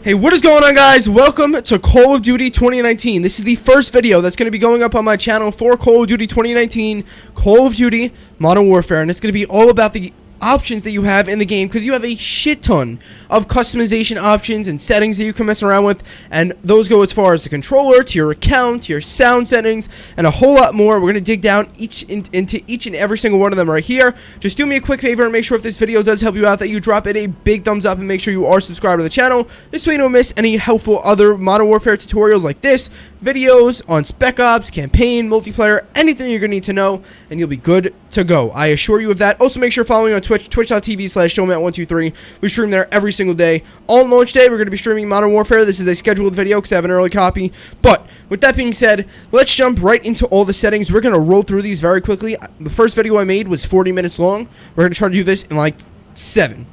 Hey, what is going on, guys? Welcome to Call of Duty 2019. This is the first video that's going to be going up on my channel for Call of Duty 2019, Call of Duty Modern Warfare, and it's going to be all about the options that you have in the game, because you have a shit ton of customization options and settings that you can mess around with, and those go as far as the controller, to your account, to your sound settings, and a whole lot more. We're going to dig down into each and every single one of them right here. Just do me a quick favor and make sure if this video does help you out that you drop it a big thumbs up, and make sure you are subscribed to the channel. This way you don't miss any helpful other Modern Warfare tutorials like this, videos on Spec Ops, campaign, multiplayer, anything you're going to need to know, and you'll be good to go. I assure you of that. Also, make sure you're following on Twitch, twitch.tv/showmat123. We stream there every single day. On launch day, we're going to be streaming Modern Warfare. This is a scheduled video because I have an early copy. But with that being said, let's jump right into all the settings. We're going to roll through these very quickly. The first video I made was 40 minutes long. We're going to try to do this in like 7.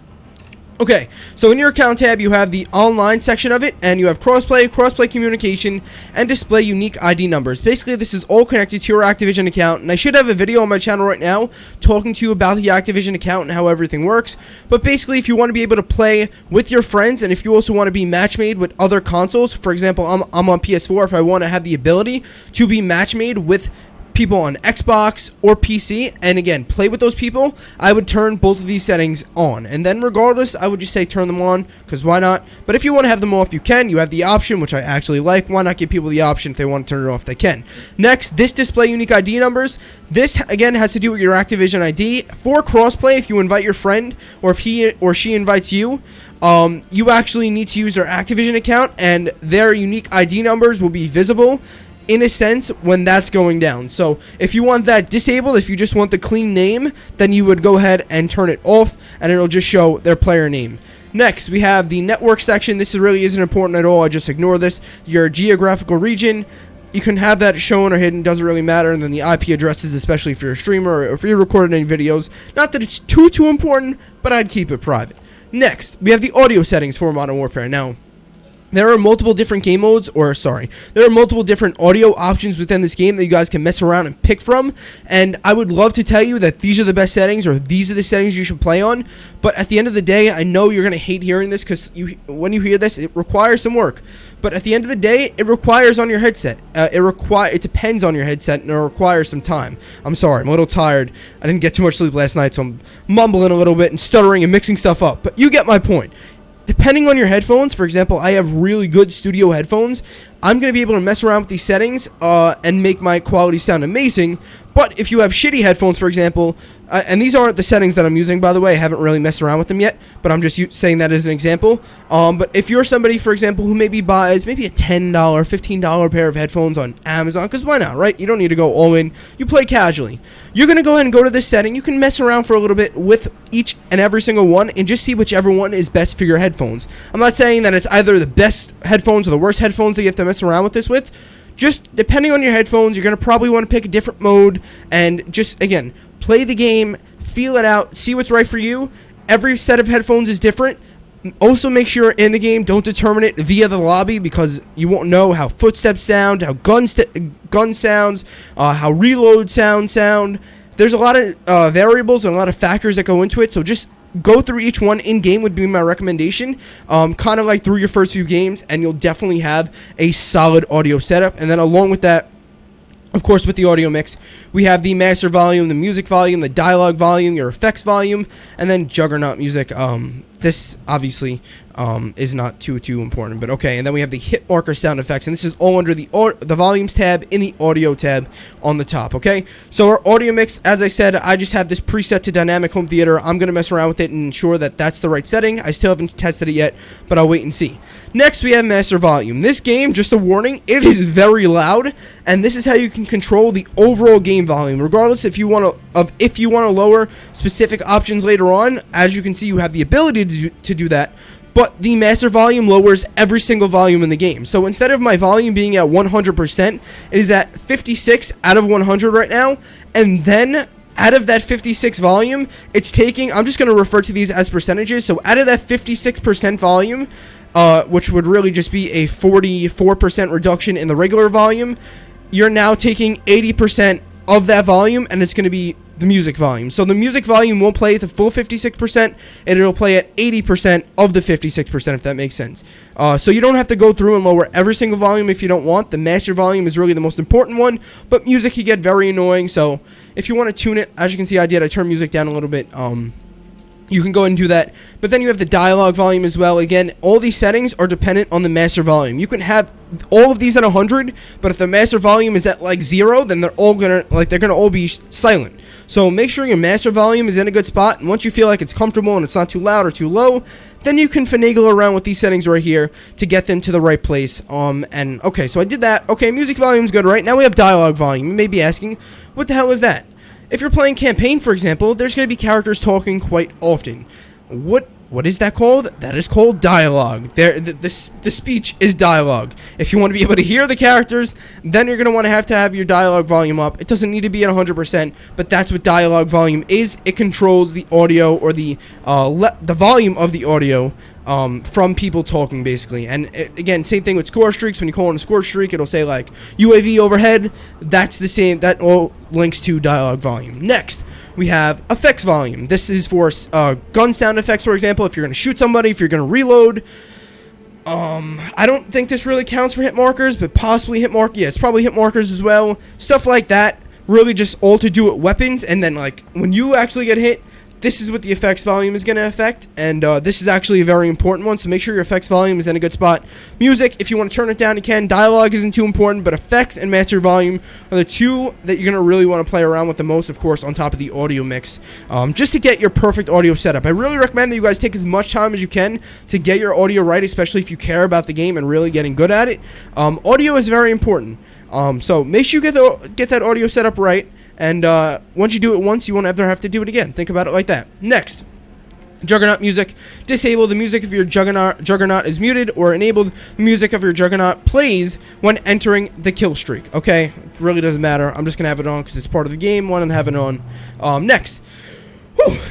Okay, so in your account tab, you have the online section of it, and you have crossplay communication, and display unique ID numbers. Basically, this is all connected to your Activision account, and I should have a video on my channel right now talking to you about the Activision account and how everything works. But basically, if you want to be able to play with your friends, and if you also want to be match-made with other consoles, for example, I'm on PS4, if I want to have the ability to be match-made with people on Xbox or PC, and again, play with those people, I would turn both of these settings on. And then regardless, I would just say turn them on, because why not? But if you want to have them off, you can. You have the option, which I actually like. Why not give people the option if they want to turn it off, they can. Next, this display unique ID numbers. This, again, has to do with your Activision ID. For crossplay, if you invite your friend, or if he or she invites you, you actually need to use their Activision account, and their unique ID numbers will be visible in a sense when that's going down. So if you want that disabled, if you just want the clean name, then you would go ahead and turn it off, and it'll just show their player name. Next, we have the network section. This really isn't important at all. I just ignore this. Your geographical region, you can have that shown or hidden, doesn't really matter. And then the IP addresses, especially if you're a streamer or if you're recording any videos. Not that it's too important, but I'd keep it private. Next, we have the audio settings for Modern Warfare. Now, there are multiple different game modes, there are multiple different audio options within this game that you guys can mess around and pick from, and I would love to tell you that these are the best settings, or these are the settings you should play on, but at the end of the day, I know you're going to hate hearing this, because when you hear this, it requires some work, but at the end of the day, it requires on your headset. It depends on your headset, and it requires some time. I'm sorry, I'm a little tired. I didn't get too much sleep last night, so I'm mumbling a little bit and stuttering and mixing stuff up, but you get my point. Depending on your headphones, for example, I have really good studio headphones. I'm going to be able to mess around with these settings and make my quality sound amazing. But if you have shitty headphones, for example, and these aren't the settings that I'm using, by the way, I haven't really messed around with them yet, but I'm just saying that as an example. But if you're somebody, for example, who maybe buys maybe a $10, $15 pair of headphones on Amazon, because why not, right? You don't need to go all in. You play casually. You're going to go ahead and go to this setting. You can mess around for a little bit with each and every single one and just see whichever one is best for your headphones. I'm not saying that it's either the best headphones or the worst headphones that you have to mess around with this with. Just depending on your headphones, you're going to probably want to pick a different mode and just, again, play the game, feel it out, see what's right for you. Every set of headphones is different. Also, make sure in the game, don't determine it via the lobby, because you won't know how footsteps sound, how gun sounds, how reload sound. There's a lot of variables and a lot of factors that go into it, so just go through each one in-game would be my recommendation, kind of like through your first few games, and you'll definitely have a solid audio setup. And then along with that, of course, with the audio mix, we have the master volume, the music volume, the dialogue volume, your effects volume, and then Juggernaut music. This obviously is not too important, but okay. And then we have the hit marker sound effects, and this is all under the volumes tab in the audio tab on the top, okay? So our audio mix, as I said, I just have this preset to dynamic home theater. I'm going to mess around with it and ensure that that's the right setting. I still haven't tested it yet, but I'll wait and see. Next, we have master volume. This game, just a warning, it is very loud, and this is how you can control the overall game volume, regardless if you want to lower specific options later on. As you can see, you have the ability to do that, but the master volume lowers every single volume in the game. So instead of my volume being at 100%, it is at 56 out of 100 right now, and then out of that 56 volume, it's taking, I'm just going to refer to these as percentages, so out of that 56% volume, which would really just be a 44% reduction in the regular volume, you're now taking 80% of that volume, and it's going to be the music volume. So the music volume won't play at the full 56%, and it'll play at 80% of the 56%, if that makes sense. So you don't have to go through and lower every single volume if you don't want. The master volume is really the most important one, but music can get very annoying. So if you want to tune it, as you can see I did, I turned music down a little bit. You can go ahead and do that. But then you have the dialogue volume as well. Again, all these settings are dependent on the master volume. You can have all of these at 100, but if the master volume is at like 0, then they're gonna all be silent. So make sure your master volume is in a good spot, and once you feel like it's comfortable and it's not too loud or too low, then you can finagle around with these settings right here to get them to the right place. And okay, so I did that. Okay, music volume's good, right? Now we have dialogue volume. You may be asking, what the hell is that? If you're playing campaign, for example, there's going to be characters talking quite often. What is that called? That is called dialogue. The speech is dialogue. If you want to be able to hear the characters, then you're going to want to have your dialogue volume up. It doesn't need to be at 100%, but that's what dialogue volume is. It controls the audio, or the volume of the audio from people talking, basically. And again, same thing with score streaks. When you call on a score streak, it'll say like UAV overhead. That's the same. That all links to dialogue volume. Next, we have effects volume. This is for gun sound effects, for example. If you're going to shoot somebody, if you're going to reload. I don't think this really counts for hit markers, but possibly hit mark. Yeah, it's probably hit markers as well. Stuff like that. Really just all to do with weapons. And then like when you actually get hit, this is what the effects volume is going to affect, and this is actually a very important one, so make sure your effects volume is in a good spot. Music, if you want to turn it down, you can. Dialogue isn't too important, but effects and master volume are the two that you're going to really want to play around with the most, of course, on top of the audio mix, just to get your perfect audio setup. I really recommend that you guys take as much time as you can to get your audio right, especially if you care about the game and really getting good at it. Audio is very important, so make sure you get that audio setup right. And once you do it once, you won't ever have to do it again. Think about it like that. Next, Juggernaut music. Disable the music if your Juggernaut is muted, or enable the music of your Juggernaut plays when entering the kill streak. Okay, it really doesn't matter. I'm just going to have it on because it's part of the game. Want to have it on. Next,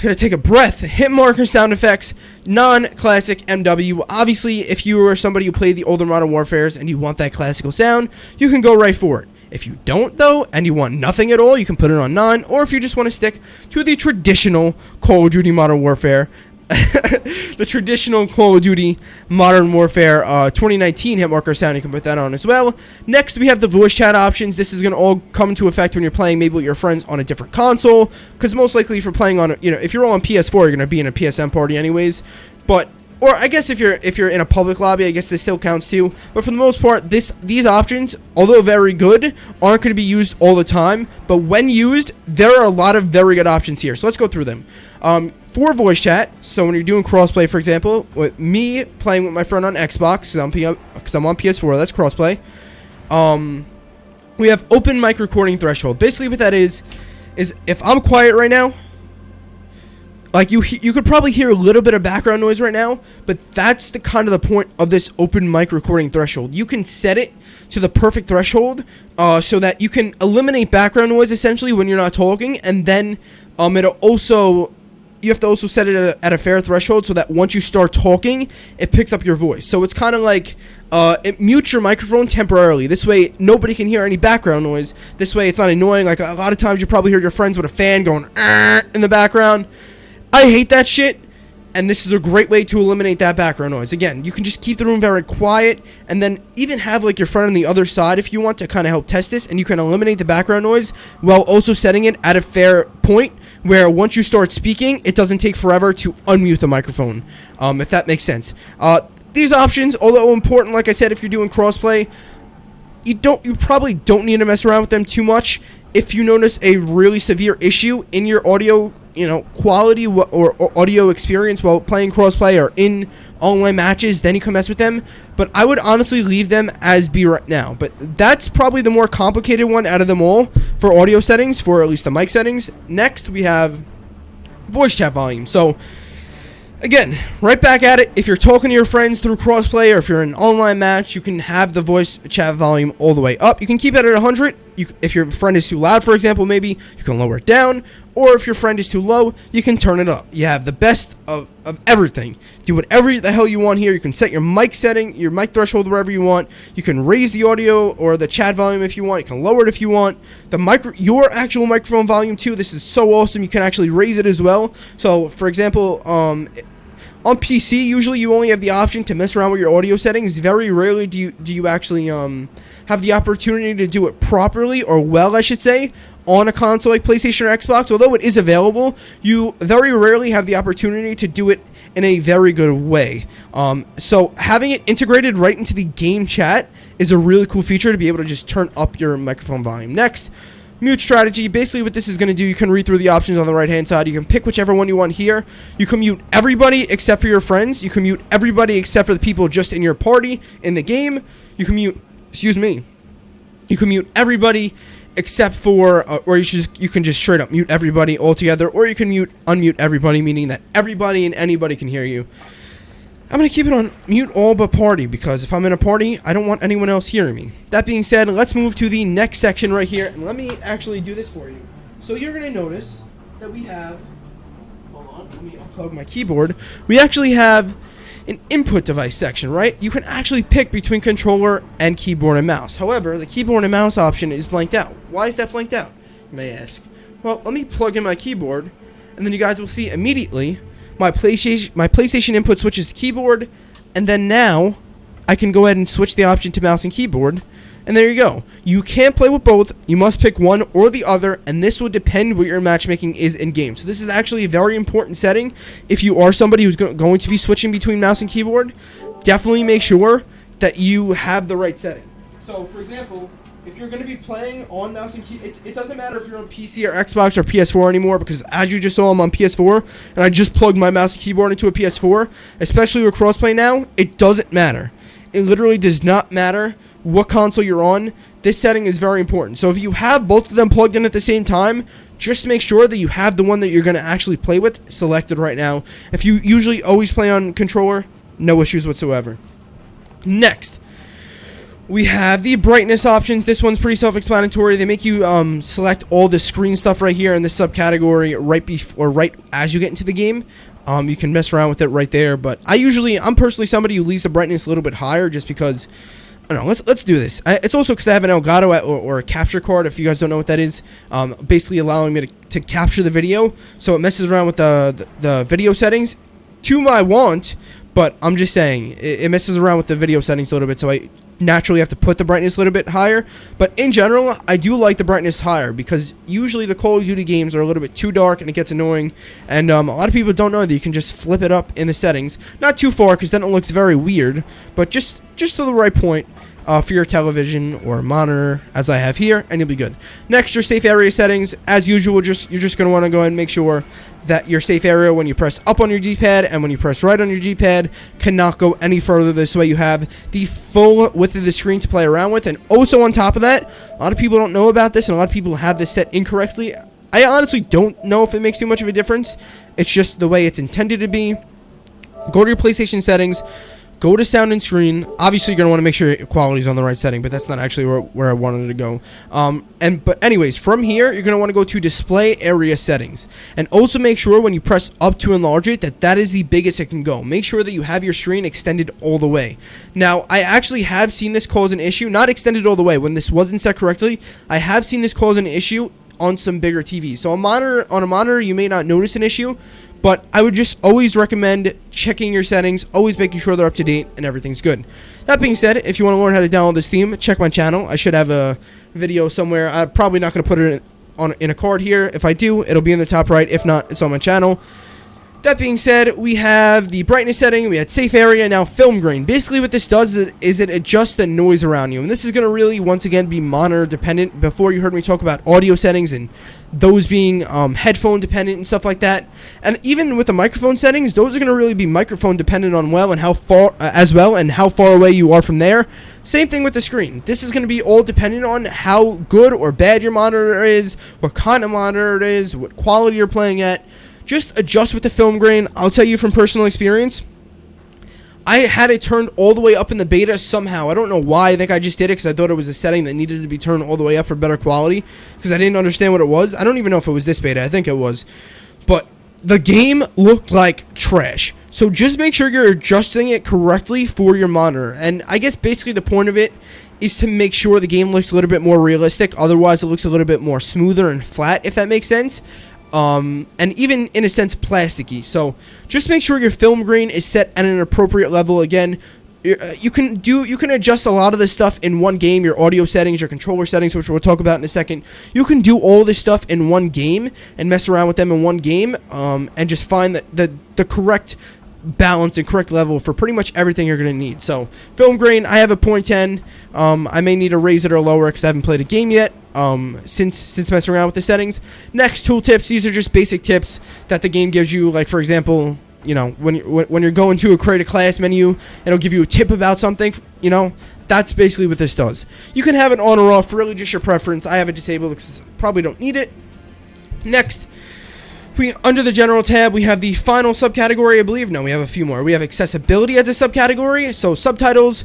gonna take a breath. Hit marker sound effects, non-classic MW. Obviously, if you are somebody who played the older Modern Warfares and you want that classical sound, you can go right for it. If you don't, though, and you want nothing at all, you can put it on non, or if you just want to stick to the traditional Call of Duty Modern Warfare, the traditional Call of Duty Modern Warfare 2019 hit marker sound, you can put that on as well. Next, we have the voice chat options. This is going to all come into effect when you're playing maybe with your friends on a different console, because most likely if you're playing on, if you're all on PS4, you're going to be in a PSN party anyways, but... Or I guess if you're in a public lobby, I guess this still counts too. But for the most part, these options, although very good, aren't going to be used all the time. But when used, there are a lot of very good options here. So let's go through them. For voice chat, so when you're doing crossplay, for example, with me playing with my friend on Xbox, because I'm on PS4, that's crossplay. We have open mic recording threshold. Basically, what that is if I'm quiet right now. Like, you could probably hear a little bit of background noise right now, but that's the kind of the point of this open mic recording threshold. You can set it to the perfect threshold so that you can eliminate background noise, essentially, when you're not talking, and then you have to also set it at a fair threshold so that once you start talking, it picks up your voice. So it's kind of like it mutes your microphone temporarily. This way, nobody can hear any background noise. This way, it's not annoying. Like, a lot of times, you probably hear your friends with a fan going in the background. I hate that shit, and this is a great way to eliminate that background noise. Again, you can just keep the room very quiet, and then even have like your friend on the other side if you want to kind of help test this, and you can eliminate the background noise while also setting it at a fair point where once you start speaking, it doesn't take forever to unmute the microphone, if that makes sense. These options, although important, like I said, if you're doing crossplay, you probably don't need to mess around with them too much. If you notice a really severe issue in your audio, quality or audio experience while playing crossplay or in online matches, then you can mess with them. But I would honestly leave them as be right now. But that's probably the more complicated one out of them all for audio settings, for at least the mic settings. Next, we have voice chat volume. So, again, right back at it. If you're talking to your friends through crossplay, or if you're in an online match, you can have the voice chat volume all the way up. You can keep it at 100 if your friend is too loud, for example, maybe you can lower it down, or if your friend is too low, you can turn it up. You have the best of everything. Do whatever the hell you want here. You can set your mic setting, your mic threshold wherever you want. You can raise the audio or the chat volume if you want. You can lower it if you want. Your actual microphone volume too. This is so awesome. You can actually raise it as well. So, for example, on PC, usually you only have the option to mess around with your audio settings. Very rarely do you actually have the opportunity to do it properly, or well, I should say, on a console like PlayStation or Xbox. Although it is available, you very rarely have the opportunity to do it in a very good way. So having it integrated right into the game chat is a really cool feature to be able to just turn up your microphone volume. Next, mute strategy. Basically what this is going to do, you can read through the options on the right hand side. You can pick whichever one you want here. You can mute everybody except for your friends. You can mute everybody except for the people just in your party in the game. You can mute, you can mute everybody except for, or you can just straight up mute everybody altogether, or you can unmute everybody, meaning that everybody and anybody can hear you. I'm going to keep it on mute all but party, because if I'm in a party, I don't want anyone else hearing me. That being said, let's move to the next section right here, and let me actually do this for you. So you're going to notice that we have, hold on, let me unplug my keyboard. We actually have an input device section, right? You can actually pick between controller and keyboard and mouse. However, the keyboard and mouse option is blanked out. Why is that blanked out, you may ask? Well, let me plug in my keyboard, and then you guys will see immediately my PlayStation input switches to keyboard, and then now I can go ahead and switch the option to mouse and keyboard, and there you go. You can't play with both. You must pick one or the other, and this will depend what your matchmaking is in game. So this is actually a very important setting. If you are somebody who's going to be switching between mouse and keyboard, definitely make sure that you have the right setting. So, for example, if you're going to be playing on mouse and keyboard, it doesn't matter if you're on PC or Xbox or PS4 anymore, because as you just saw, I'm on PS4, and I just plugged my mouse and keyboard into a PS4, especially with crossplay now. It doesn't matter. It literally does not matter what console you're on. This setting is very important. So if you have both of them plugged in at the same time, just make sure that you have the one that you're going to actually play with selected right now. If you usually always play on controller, no issues whatsoever. Next, we have the brightness options. This one's pretty self-explanatory. They make you select all the screen stuff right here in this subcategory right as you get into the game. You can mess around with it right there, but I'm personally somebody who leaves the brightness a little bit higher, just because, I don't know, let's do this. It's also because I have an Elgato or a capture card, if you guys don't know what that is, basically allowing me to capture the video, so it messes around with the video settings to my want, but I'm just saying, it messes around with the video settings a little bit, so I naturally have to put the brightness a little bit higher. But in general, I do like the brightness higher, because usually the Call of Duty games are a little bit too dark and it gets annoying, and a lot of people don't know that you can just flip it up in the settings, not too far, because then it looks very weird, but just to the right point for your television or monitor, as I have here, and you'll be good. Next, your safe area settings. As usual, you're just going to want to go ahead and make sure that your safe area, when you press up on your D-pad and when you press right on your D-pad, cannot go any further. This way you have the full width of the screen to play around with. And also on top of that, a lot of people don't know about this, and a lot of people have this set incorrectly. I honestly don't know if it makes too much of a difference. It's just the way it's intended to be. Go to your PlayStation settings. Go to sound and screen. Obviously, you're going to want to make sure your quality is on the right setting, but that's not actually where I wanted to go. But anyways, from here, you're going to want to go to display area settings. And also make sure when you press up to enlarge it, that is the biggest it can go. Make sure that you have your screen extended all the way. Now, I actually have seen this cause an issue. Not extended all the way. When this wasn't set correctly, I have seen this cause an issue on some bigger TVs. So on a monitor, you may not notice an issue, but I would just always recommend checking your settings, always making sure they're up to date and everything's good. That being said, if you want to learn how to download this theme, check my channel. I should have a video somewhere. I'm probably not going to put it in a card here. If I do, it'll be in the top right. If not, it's on my channel. That being said, we have the brightness setting, we had safe area, now film grain. Basically what this does is it adjusts the noise around you, and this is going to really, once again, be monitor dependent. Before, you heard me talk about audio settings and those being headphone dependent and stuff like that. And even with the microphone settings, those are going to really be microphone dependent on how far away you are from there. Same thing with the screen. This is going to be all dependent on how good or bad your monitor is, what kind of monitor it is, what quality you're playing at. Just adjust with the film grain. I'll tell you from personal experience, I had it turned all the way up in the beta somehow. I don't know why. I think I just did it because I thought it was a setting that needed to be turned all the way up for better quality, because I didn't understand what it was. I don't even know if it was this beta. I think it was. But the game looked like trash. So just make sure you're adjusting it correctly for your monitor. And I guess basically the point of it is to make sure the game looks a little bit more realistic. Otherwise, it looks a little bit more smoother and flat, if that makes sense. And even in a sense plasticky. So just make sure your film grain is set at an appropriate level. Again, you can adjust a lot of this stuff in one game. Your audio settings, your controller settings, which we'll talk about in a second. You can do all this stuff in one game and mess around with them in one game, and just find the correct balance and correct level for pretty much everything you're going to need. So film grain, I have a 0.10. I may need to raise it or lower because I haven't played a game yet, since messing around with the settings. Next, tool tips. These are just basic tips that the game gives you. Like, for example, you know, when you're going to create a class menu, it'll give you a tip about something. You know, that's basically what this does. You can have it on or off, really just your preference. I have it disabled because I probably don't need it. Next, under the general tab, we have the final subcategory, I believe. No, we have a few more. We have accessibility as a subcategory. So subtitles.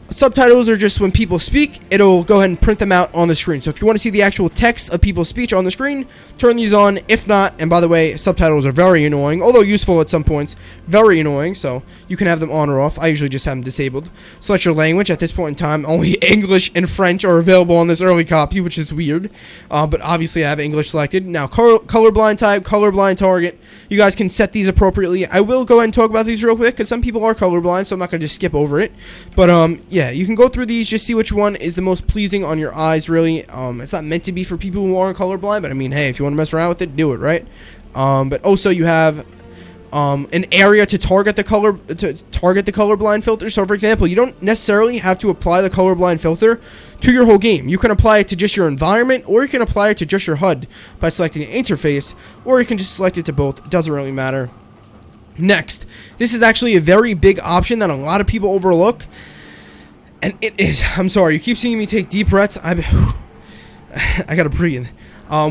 Subtitles are just when people speak, it'll go ahead and print them out on the screen. So if you want to see the actual text of people's speech on the screen, turn these on. If not, and by the way, subtitles are very annoying, although useful at some points, very annoying, so you can have them on or off. I usually just have them disabled. Select your language. At this point in time, only English and French are available on this early copy, which is weird, but obviously I have English selected. Now, colorblind type, colorblind target. You guys can set these appropriately. I will go ahead and talk about these real quick, because some people are colorblind, so I'm not going to just skip over it, but yeah, you can go through these, just see which one is the most pleasing on your eyes, really. It's not meant to be for people who aren't colorblind, but I mean, hey, if you want to mess around with it, do it, right? But also you have an area to target the colorblind filter. So for example, you don't necessarily have to apply the colorblind filter to your whole game. You can apply it to just your environment, or you can apply it to just your HUD by selecting the interface, or you can just select it to both. It doesn't really matter. Next, this is actually a very big option that a lot of people overlook. And it is, I'm sorry, you keep seeing me take deep breaths. I gotta breathe.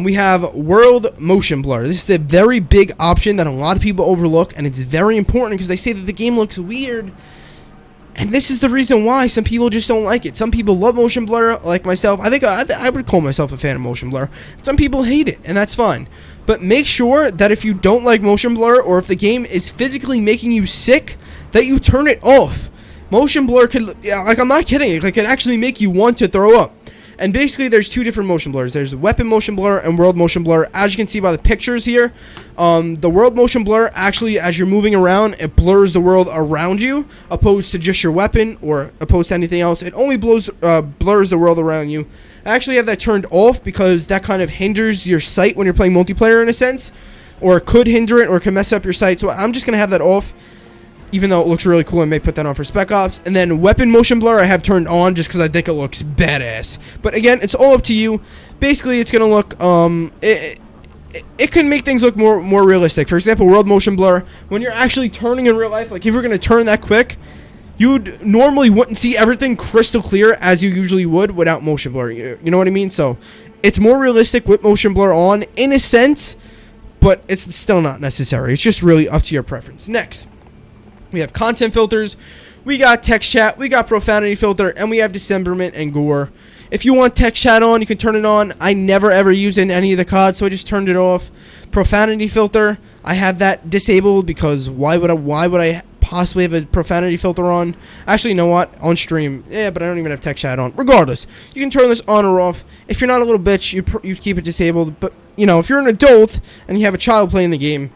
We have world motion blur. This is a very big option that a lot of people overlook, and it's very important because they say that the game looks weird. And this is the reason why some people just don't like it. Some people love motion blur, like myself. I think I would call myself a fan of motion blur. Some people hate it, and that's fine. But make sure that if you don't like motion blur, or if the game is physically making you sick, that you turn it off. Motion blur could, like, I'm not kidding, like, it could actually make you want to throw up. And basically, there's two different motion blurs. There's weapon motion blur and world motion blur. As you can see by the pictures here, the world motion blur, actually, as you're moving around, it blurs the world around you, opposed to just your weapon, or opposed to anything else. It only blurs the world around you. I actually have that turned off because that kind of hinders your sight when you're playing multiplayer, in a sense, or it could hinder it, or it can mess up your sight. So I'm just going to have that off. Even though it looks really cool, I may put that on for Spec Ops. And then weapon motion blur I have turned on just because I think it looks badass. But again, it's all up to you. Basically, it's going to look, it can make things look more realistic. For example, world motion blur, when you're actually turning in real life, like if you're going to turn that quick, you'd normally wouldn't see everything crystal clear as you usually would without motion blur. You know what I mean? So it's more realistic with motion blur on, in a sense, but it's still not necessary. It's just really up to your preference. Next, we have content filters, we got text chat, we got profanity filter, and we have dismemberment and gore. If you want text chat on, you can turn it on. I never ever use it in any of the CODs, so I just turned it off. Profanity filter, I have that disabled because why would I possibly have a profanity filter on? Actually, you know what? On stream, yeah, but I don't even have text chat on. Regardless, you can turn this on or off. If you're not a little bitch, you keep it disabled. But you know, if you're an adult and you have a child playing the game,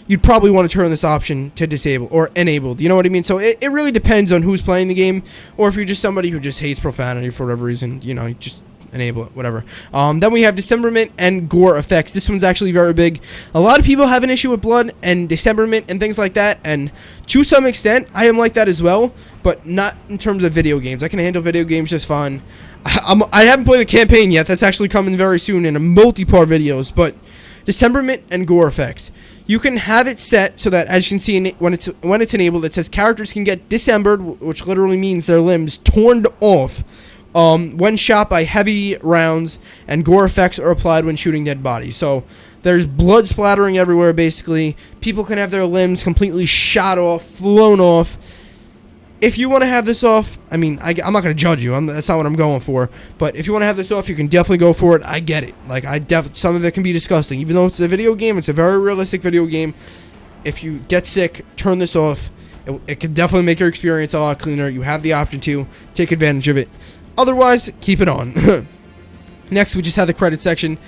you'd probably want to turn this option to disable or enabled. You know what I mean? So it really depends on who's playing the game, or if you're just somebody who just hates profanity for whatever reason, you know, you just enable it, whatever. Then we have dismemberment and gore effects. This one's actually very big. A lot of people have an issue with blood and dismemberment and things like that, and to some extent, I am like that as well, but not in terms of video games. I can handle video games just fine. I haven't played the campaign yet. That's actually coming very soon in a multi-part videos, but dismemberment and gore effects. You can have it set so that, as you can see, when it's enabled, it says characters can get dismembered, which literally means their limbs torn off when shot by heavy rounds, and gore effects are applied when shooting dead bodies. So there's blood splattering everywhere, basically. People can have their limbs completely shot off, flown off, if you want to have this off, I mean, I'm not going to judge you. That's not what I'm going for. But if you want to have this off, you can definitely go for it. I get it. Like, some of it can be disgusting. Even though it's a video game, it's a very realistic video game. If you get sick, turn this off. It can definitely make your experience a lot cleaner. You have the option to take advantage of it. Otherwise, keep it on. Next, we just had the credit section.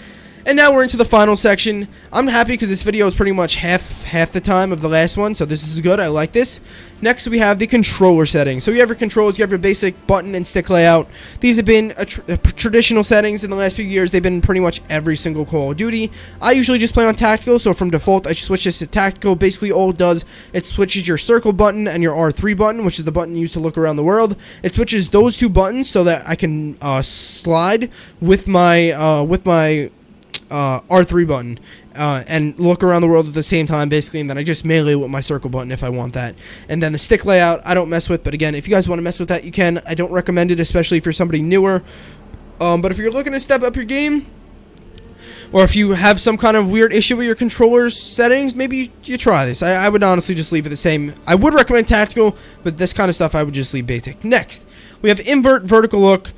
And now we're into the final section. I'm happy because this video is pretty much half the time of the last one, so this is good. I like this. Next, we have the controller settings. So you have your controls, you have your basic button and stick layout. These have been traditional settings in the last few years. They've been pretty much every single Call of Duty. I usually just play on tactical, so from default, I switch this to tactical. Basically, all it does, it switches your circle button and your R3 button, which is the button used to look around the world. It switches those two buttons so that I can slide with my R3 button and look around the world at the same time, basically, and then I just melee with my circle button if I want that. And then the stick layout I don't mess with, but again, if you guys want to mess with that, you can. I don't recommend it, especially if you're somebody newer, but if you're looking to step up your game, or if you have some kind of weird issue with your controller's settings, maybe you try this. I would honestly just leave it the same. I would recommend tactical, but this kind of stuff I would just leave basic. Next, we have invert vertical look.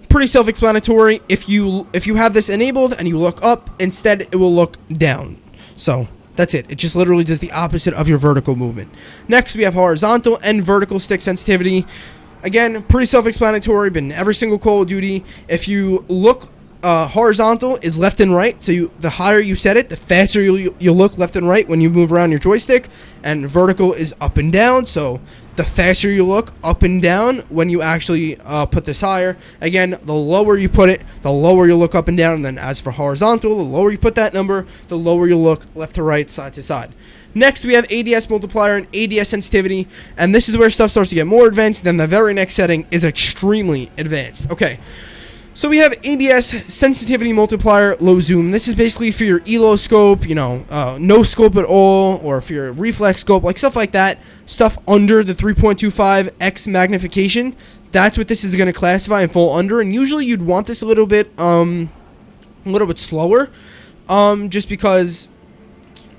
Pretty self-explanatory. If you have this enabled and you look up, instead it will look down. So that's it. It just literally does the opposite of your vertical movement. Next, we have horizontal and vertical stick sensitivity. Again, pretty self-explanatory. Been in every single Call of Duty. If you look, horizontal is left and right. So the higher you set it, the faster you'll look left and right when you move around your joystick. And vertical is up and down. So the faster you look up and down when you actually put this higher. Again, the lower you put it, the lower you'll look up and down. And then as for horizontal, the lower you put that number, the lower you'll look left to right, side to side. Next, we have ADS multiplier and ADS sensitivity. And this is where stuff starts to get more advanced. Then the very next setting is extremely advanced. Okay. So we have ADS sensitivity multiplier low zoom. This is basically for your ELO scope, no scope at all, or for your reflex scope, like stuff like that. Stuff under the 3.25x magnification. That's what this is going to classify and fall under. And usually you'd want this a little bit slower, just because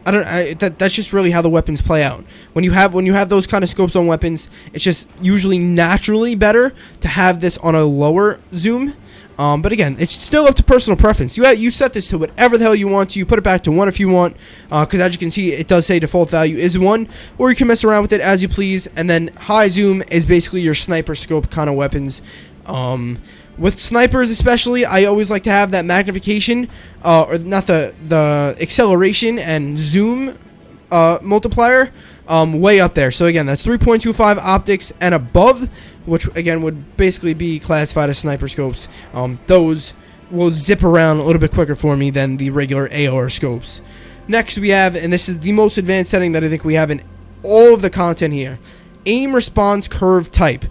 that's just really how the weapons play out. When you have those kind of scopes on weapons, it's just usually naturally better to have this on a lower zoom. But again, it's still up to personal preference. You set this to whatever the hell you want to. You put it back to 1 if you want, because as you can see, it does say default value is 1, or you can mess around with it as you please. And then high zoom is basically your sniper scope kind of weapons. With snipers especially, I always like to have that magnification, or not the acceleration and zoom multiplier way up there. So again, that's 3.25 optics and above, which again would basically be classified as sniper scopes. Those will zip around a little bit quicker for me than the regular AR scopes. Next we have, and this is the most advanced setting that I think we have in all of the content here, aim response curve type.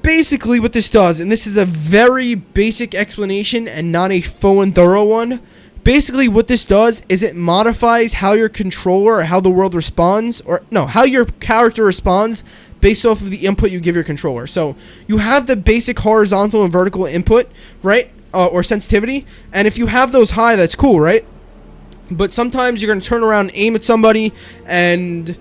Basically what this does, and this is a very basic explanation and not a full and thorough one, basically what this does is it modifies how your controller or how the world responds, or no, how your character responds based off of the input you give your controller. So you have the basic horizontal and vertical input, right, or sensitivity, and if you have those high, that's cool, right? But sometimes you're going to turn around and aim at somebody, and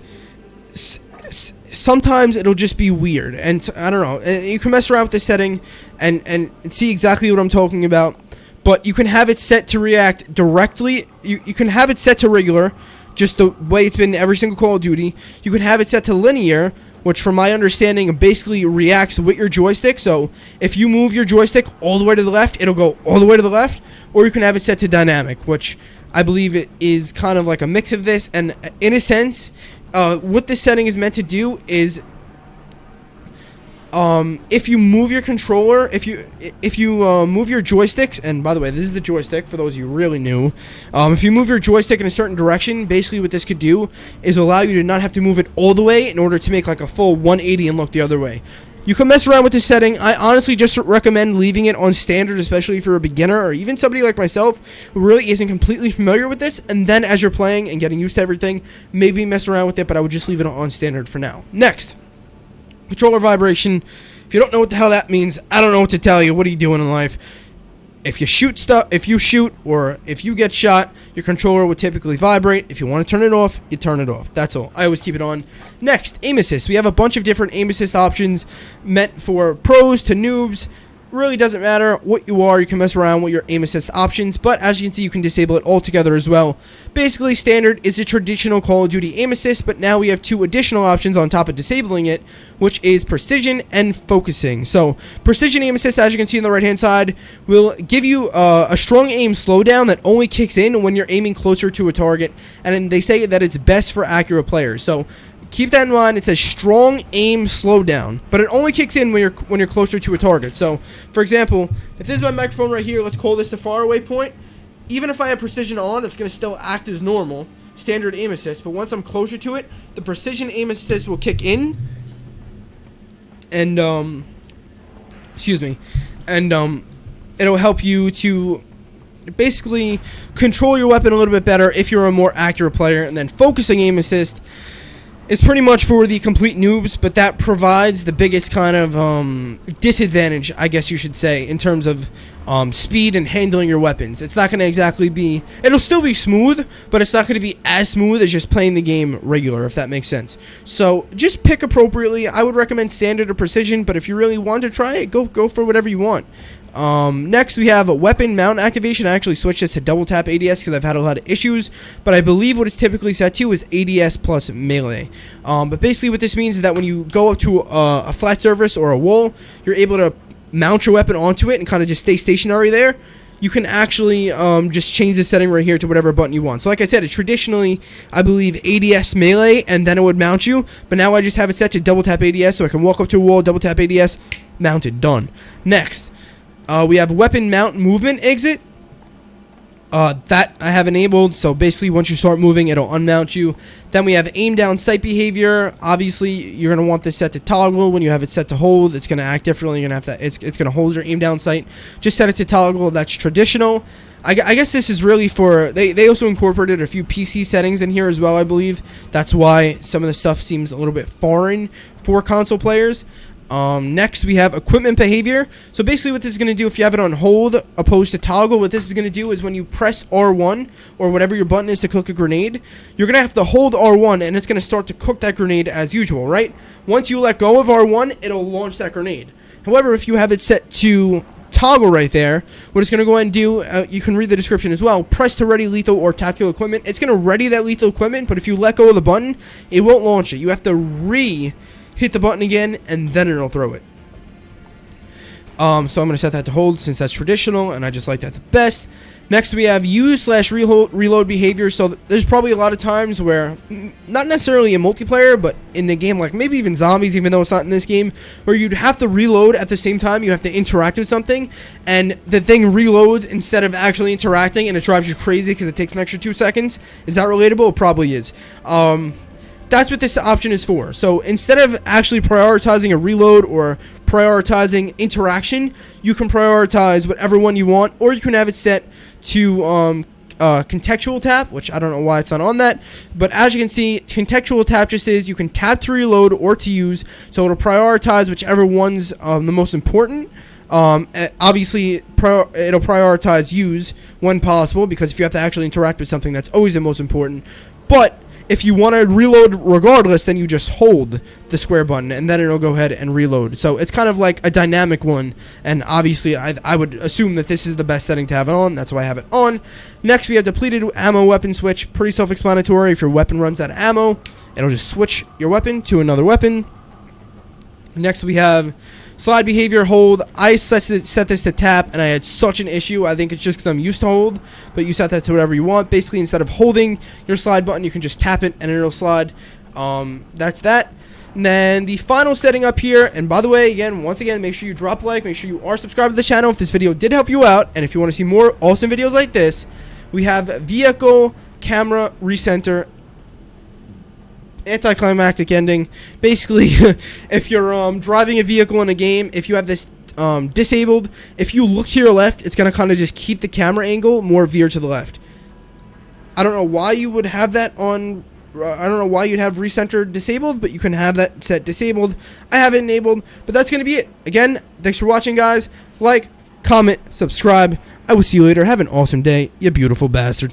sometimes it'll just be weird, and I don't know. You can mess around with this setting and see exactly what I'm talking about. But you can have it set to react directly. You can have it set to regular, just the way it's been in every single Call of Duty. You can have it set to linear, which from my understanding basically reacts with your joystick. So if you move your joystick all the way to the left, it'll go all the way to the left. Or you can have it set to dynamic, which I believe it is kind of like a mix of this. And in a sense, what this setting is meant to do is, if you move your controller, if you move your joystick, and by the way, this is the joystick for those of you really new. If you move your joystick in a certain direction, basically what this could do is allow you to not have to move it all the way in order to make like a full 180 and look the other way. You can mess around with this setting. I honestly just recommend leaving it on standard, especially if you're a beginner or even somebody like myself who really isn't completely familiar with this. And then as you're playing and getting used to everything, maybe mess around with it, but I would just leave it on standard for now. Next, controller vibration. If you don't know what the hell that means, I don't know what to tell you. What are you doing in life? if you shoot or if you get shot, your controller would typically vibrate. If you want to turn it off, you turn it off. That's all. I always keep it on. Next, aim assist. We have a bunch of different aim assist options meant for pros to noobs. Really doesn't matter what you are, you can mess around with your aim assist options, but as you can see, you can disable it altogether as well. Basically, standard is a traditional Call of Duty aim assist, but now we have 2 additional options on top of disabling it, which is precision and focusing. So precision aim assist, as you can see on the right hand side, will give you a strong aim slowdown that only kicks in when you're aiming closer to a target, and then they say that it's best for accurate players. So keep that in mind. It says strong aim slowdown, but it only kicks in when you're closer to a target. So, for example, if this is my microphone right here, let's call this the far away point. Even if I have precision on, it's going to still act as normal, standard aim assist. But once I'm closer to it, the precision aim assist will kick in, and it'll help you to basically control your weapon a little bit better if you're a more accurate player. And then focusing aim assist is pretty much for the complete noobs, but that provides the biggest kind of disadvantage, I guess you should say, in terms of speed and handling your weapons. It's not going to exactly be... It'll still be smooth, but it's not going to be as smooth as just playing the game regular, if that makes sense. So just pick appropriately. I would recommend standard or precision, but if you really want to try it, go for whatever you want. Next we have a weapon mount activation. I actually switched this to double tap ADS because I've had a lot of issues, but I believe what it's typically set to is ADS plus melee. But basically what this means is that when you go up to a flat surface or a wall, you're able to mount your weapon onto it and kind of just stay stationary there. You can actually just change the setting right here to whatever button you want. So like I said, it's traditionally, I believe, ADS melee, and then it would mount you. But now I just have it set to double tap ADS, so I can walk up to a wall, double tap ADS, mounted, done. Next, we have weapon mount movement exit. That I have enabled, so basically once you start moving, it'll unmount you. Then we have aim down sight behavior. Obviously, you're going to want this set to toggle. When you have it set to hold, it's going to act differently. You're going to have to, it's going to hold your aim down sight. Just set it to toggle. That's traditional. I guess this is really for, they also incorporated a few PC settings in here as well, I believe. That's why some of the stuff seems a little bit foreign for console players. Next we have equipment behavior. So basically what this is going to do, if you have it on hold opposed to toggle, what this is going to do is when you press R1 or whatever your button is to cook a grenade, you're going to have to hold R1 and it's going to start to cook that grenade as usual, right? Once you let go of R1, it'll launch that grenade. However, if you have it set to toggle right there, what it's going to go ahead and do, you can read the description as well, press to ready lethal or tactical equipment. It's going to ready that lethal equipment, but if you let go of the button, it won't launch it. You have to hit the button again, and then it'll throw it. So I'm going to set that to hold since that's traditional, and I just like that the best. Next, we have use/reload behavior. So there's probably a lot of times where, not necessarily in multiplayer, but in the game, like maybe even zombies, even though it's not in this game, where you'd have to reload at the same time. You have to interact with something, and the thing reloads instead of actually interacting, and it drives you crazy because it takes an extra 2 seconds. Is that relatable? It probably is. That's what this option is for. So instead of actually prioritizing a reload or prioritizing interaction, you can prioritize whatever one you want, or you can have it set to contextual tap, which I don't know why it's not on that, but as you can see, contextual tap just is you can tap to reload or to use, so it'll prioritize whichever one's the most important. Obviously, it'll prioritize use when possible, because if you have to actually interact with something, that's always the most important. But if you want to reload regardless, then you just hold the square button, and then it'll go ahead and reload. So it's kind of like a dynamic one, and obviously I would assume that this is the best setting to have it on. That's why I have it on. Next, we have depleted ammo weapon switch. Pretty self-explanatory. If your weapon runs out of ammo, it'll just switch your weapon to another weapon. Next, we have slide behavior hold. I set this to tap, and I had such an issue. I think it's just because I'm used to hold, but you set that to whatever you want. Basically, instead of holding your slide button, you can just tap it, and it'll slide. That's that. And then the final setting up here, and by the way, once again, make sure you drop a like, make sure you are subscribed to the channel if this video did help you out, and if you want to see more awesome videos like this, we have vehicle, camera, recenter, anticlimactic ending. Basically, if you're driving a vehicle in a game, if you have this disabled, if you look to your left, it's going to kind of just keep the camera angle more veer to the left. I don't know why you would have that on, I don't know why you'd have recenter disabled, but you can have that set disabled. I have it enabled, but that's going to be it. Again, thanks for watching, guys. Like, comment, subscribe. I will see you later. Have an awesome day, you beautiful bastard.